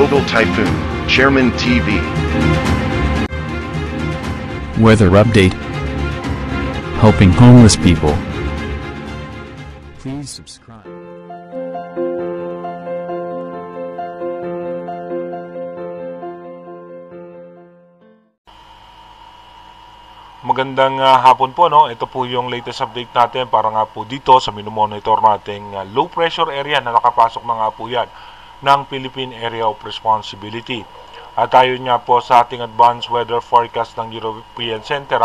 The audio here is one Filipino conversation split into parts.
Global Typhoon, Chairman TV. Weather update. Helping homeless people. Please subscribe. Magandang hapon po, no? Ito po yung latest update natin para nga po dito sa minomonitor nating low pressure area na nakapasok na nga po yan ng Philippine Area of Responsibility. At ayon nga po sa ating advanced weather forecast ng European Center,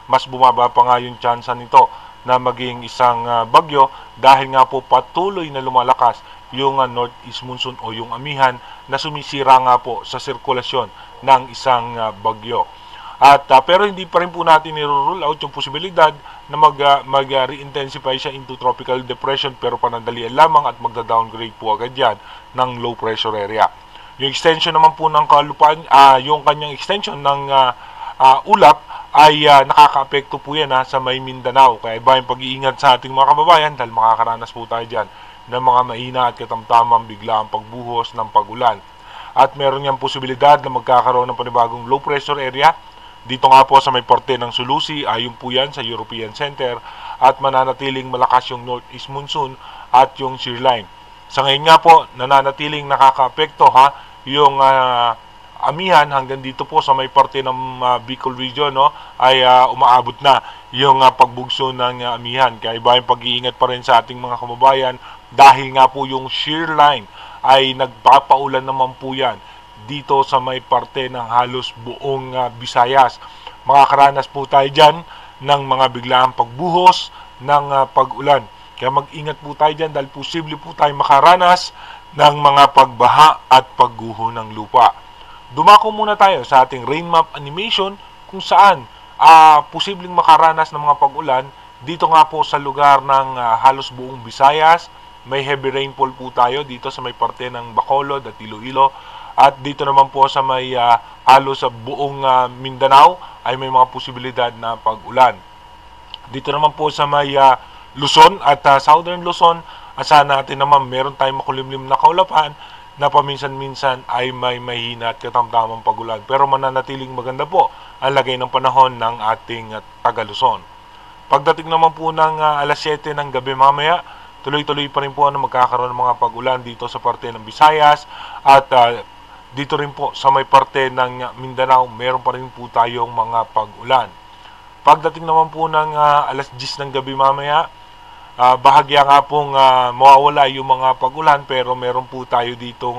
mas bumaba pa nga yung tsansa nito na maging isang bagyo dahil nga po patuloy na lumalakas yung northeast monsoon o yung amihan na sumisira nga po sa sirkulasyon ng isang bagyo. At pero hindi pa rin po natin i-rule out yung posibilidad na mag-re-intensify siya into tropical depression, pero panandalian lamang at magda-downgrade po agad yan ng low pressure area. Yung extension naman po ng kalupaan, yung kanyang extension ng ulap ay nakaka-apekto po yan sa may Mindanao. Kaya iba yung pag-iingat sa ating mga kababayan dahil makakaranas po tayo dyan ng mga mahina at katamtamang biglaang pagbuhos ng pag-ulan. At meron niyang posibilidad na magkakaroon ng panibagong low pressure area dito nga po sa may parte ng Sulusi, ayon po yan sa European Center, at mananatiling malakas yung northeast monsoon at yung shear line. Sa ngayon nga po, nananatiling nakaka-apekto yung amihan hanggang dito po sa may parte ng Bicol region, no, ay umaabot na yung pagbugso ng amihan. Kaya iba yung pag-iingat pa rin sa ating mga kababayan dahil nga po yung shear line ay nagpapaulan naman po yan dito sa may parte ng halos buong Visayas. Makakaranas po tayo dyan ng mga biglaang pagbuhos ng pag-ulan. Kaya mag-ingat po tayo dyan dahil posible po tayo makaranas ng mga pagbaha at pagguho ng lupa. Dumako muna tayo sa ating rain map animation kung saan posibleng makaranas ng mga pag-ulan dito nga po sa lugar ng halos buong Visayas. May heavy rainfall po tayo dito sa may parte ng Bacolod at Iloilo. At dito naman po sa may halos sa buong Mindanao ay may mga posibilidad na pag-ulan. Dito naman po sa may Luzon at Southern Luzon, asahan natin naman meron tayong makulimlim na kaulapan na paminsan-minsan ay may mahina at katamtamang pag-ulan. Pero mananatiling maganda po ang lagay ng panahon ng ating taga-Luzon. Pagdating naman po ng alas 7 ng gabi mamaya, tuloy-tuloy pa rin po na magkakaroon ng mga pag-ulan dito sa parte ng Visayas at dito rin po sa may parte ng Mindanao, meron pa rin po tayong mga pag-ulan. Pagdating naman po ng alas 10 ng gabi mamaya, bahagya nga pong mawawala yung mga pag-ulan, pero meron po tayo dito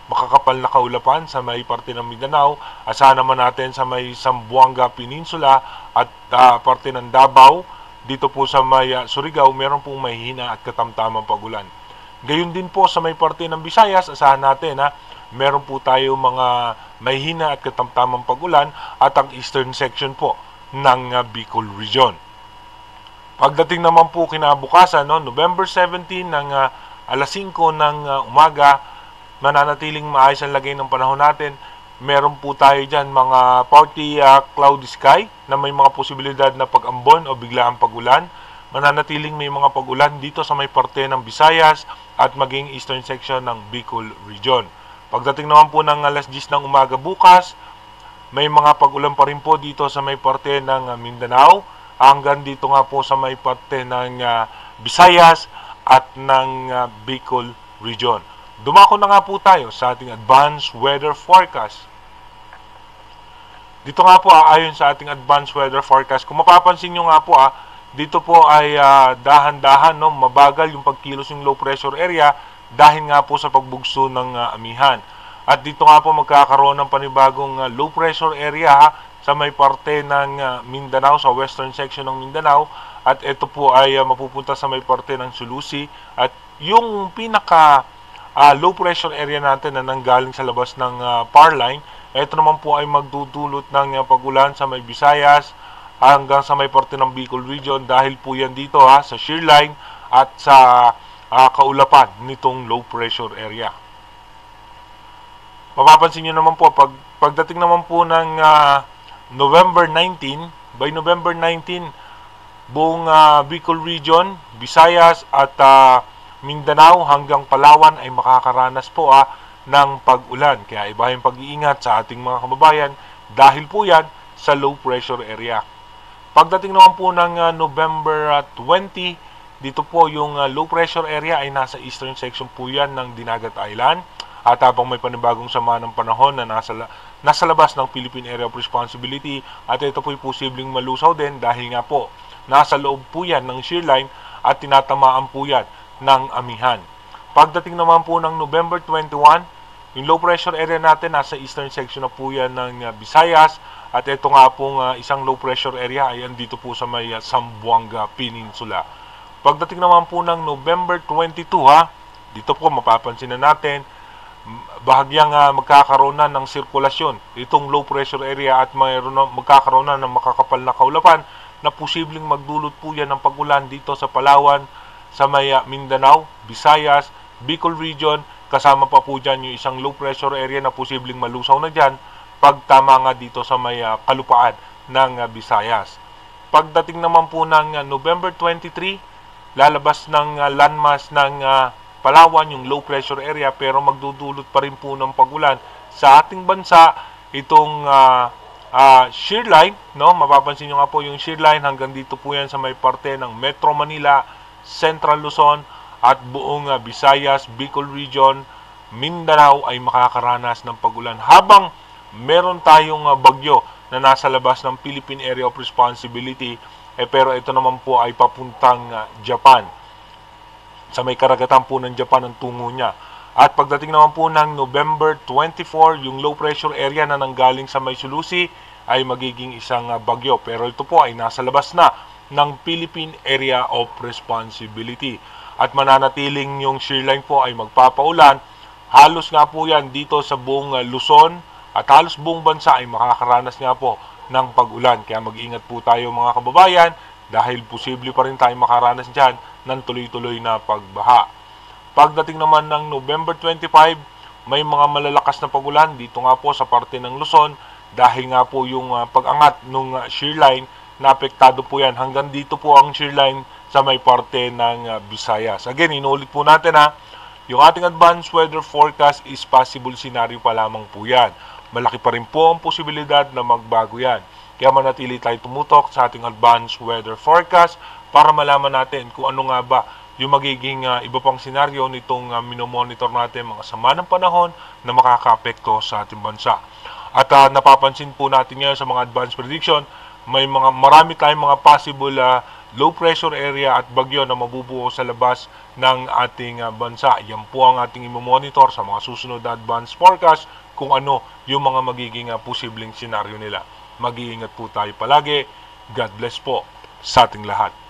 makakapal na kaulapan sa may parte ng Mindanao. Asahan naman natin sa may Zamboanga Peninsula at parte ng Davao. Dito po sa may Surigao, meron pong mahina at katamtamang pag-ulan. Gayun din po sa may parte ng Visayas, asahan natin meron po tayo mga mahina at katamtamang pag-ulan at ang eastern section po ng Bicol region. Pagdating naman po kinabukasan, November 17 ng alas 5 ng umaga, mananatiling maayos ang lagay ng panahon natin. Meron po tayo dyan mga partly cloudy sky na may mga posibilidad na pag-ambon o biglaang pag-ulan. Mananatiling may mga pag-ulan dito sa may parte ng Visayas at maging eastern section ng Bicol region. Pagdating naman po ng alas 10 ng umaga bukas, may mga pag-ulan pa rin po dito sa may parte ng Mindanao, hanggang dito nga po sa may parte ng Visayas at ng Bicol region. Dumako na nga po tayo sa ating advanced weather forecast. Dito nga po ayon sa ating advanced weather forecast, kung mapapansin nyo nga po dito po ay dahan-dahan, mabagal yung pagkilos yung low pressure area dahil nga po sa pagbugso ng amihan. At dito nga po magkakaroon ng panibagong low pressure area sa may parte ng Mindanao, sa western section ng Mindanao. At ito po ay mapupunta sa may parte ng Sulusi. At yung pinaka low pressure area natin na nanggaling sa labas ng power line, ito naman po ay magdudulot ng pag-ulan sa may Visayas hanggang sa may parte ng Bicol region dahil po yan dito sa shear line at sa kaulapan nitong low pressure area. Mapapansin nyo naman po, pagdating naman po ng November 19, by November 19, buong Bicol region, Visayas at Mindanao hanggang Palawan ay makakaranas po ng pag-ulan. Kaya ibahin pag-iingat sa ating mga kababayan dahil po yan sa low pressure area. Pagdating naman po ng November 20, dito po yung low pressure area ay nasa eastern section po yan ng Dinagat Island. At habang may panibagong sama ng panahon na nasa labas ng Philippine Area of Responsibility, at ito po'y posibleng malusaw din dahil nga po nasa loob po yan ng shear line at tinatamaan po yan ng amihan. Pagdating naman po ng November 21, yung low pressure area natin nasa eastern section na po yan ng Visayas, at ito nga pong isang low pressure area ay andito po sa may Zamboanga Peninsula. Pagdating naman po ng November 22 dito po mapapansin na natin bahagyang magkakaroon na ng sirkulasyon itong low pressure area at magkakaroon na ng makakapal na kaulapan na posibleng magdulot po yan ng pag-ulan dito sa Palawan, sa may Mindanao, Visayas, Bicol region, kasama pa po dyan yung isang low pressure area na posibleng malusaw na dyan pagtama nga dito sa may kalupaan ng Visayas. Pagdating naman po ng November 23, lalabas ng landmass ng Palawan yung low pressure area pero magdudulot pa rin po ng pag-ulan sa ating bansa itong shear line, no? Mapapansin nyo nga po yung shear line hanggang dito po yan sa may parte ng Metro Manila, Central Luzon at buong Visayas, Bicol region, Mindanao ay makakaranas ng pag-ulan habang meron tayong bagyo na nasa labas ng Philippine Area of Responsibility pero ito naman po ay papuntang Japan. Sa may karagatan po ng Japan ang tungo niya. At pagdating naman po ng November 24, yung low pressure area na nanggaling sa may Sulusi ay magiging isang bagyo. Pero ito po ay nasa labas na ng Philippine Area of Responsibility. At mananatiling yung shear line po ay magpapaulan. Halos nga po yan dito sa buong Luzon at halos buong bansa ay makakaranas nga po ng pag-ulan. Kaya mag-ingat po tayo mga kababayan dahil posible pa rin tayo makaranas dyan ng tuloy-tuloy na pagbaha. Pagdating naman ng November 25, may mga malalakas na pag-ulan dito nga po sa parte ng Luzon dahil nga po yung pag-angat ng shear line na apektado po yan. Hanggang dito po ang shear line sa may parte ng Visayas. Again, inuulit po natin yung ating advanced weather forecast is possible scenario pa lamang po yan. Malaki pa rin po ang posibilidad na magbago yan. Kaya manatili tayo tumutok sa ating advanced weather forecast para malaman natin kung ano nga ba yung magiging iba pang senaryo nitong minomonitor natin mga sama ng panahon na makaka-apekto sa ating bansa. At napapansin po natin ngayon sa mga advanced prediction, marami tayong mga possible low pressure area at bagyo na mabubuo sa labas ng ating bansa. Yan po ang ating imomonitor sa mga susunod na advanced forecast kung ano yung mga magiging posibleng senaryo nila. Mag-iingat po tayo palagi. God bless po sa ating lahat.